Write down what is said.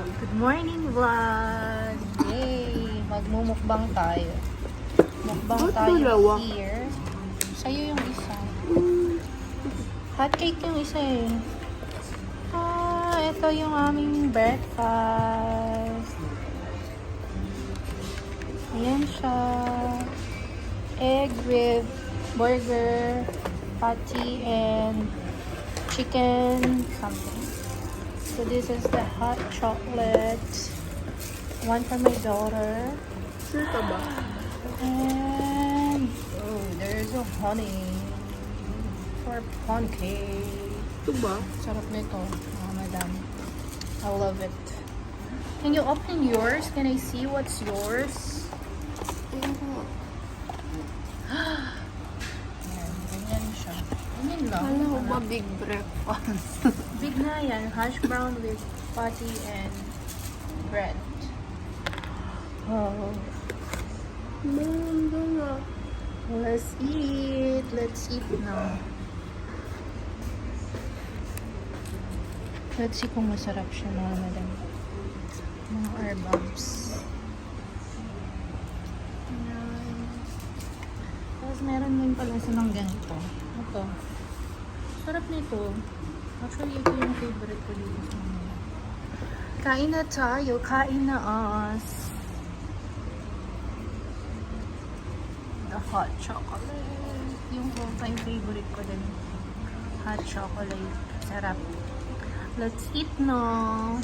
Good morning, vlog! Yay! Magmumukbang tayo. Mukbang Ba't tayo dalawa? here. Sa'yo yung isa. Hot cake yung isa eh. Ito yung aming breakfast. Ayan siya. Egg with burger, patty, and chicken something. So this is the hot chocolate. One for my daughter. Sure ka ba? And oh, there's a honey for pancake. Ito ba? Sarap nito, mga madam. I love it. Can you open yours? Can I see what's yours? Ayan, ganyan siya. Ganyan lang. Kala ko ba big breakfast? Big na yan. Hash brown with patty and bread. Oh. Manda na. Let's eat. Let's eat now. Let's see kung masarap siya, mga madam. Mga herbs. Ayan. Tapos meron din pala silang ganito. Ito. Sarap nito. Actually, ito yung favorite ko dito sa mga. Kain na tayo. Kain na us. The hot chocolate. Yung all-time favorite ko din. Hot chocolate. Sarap. Let's eat now.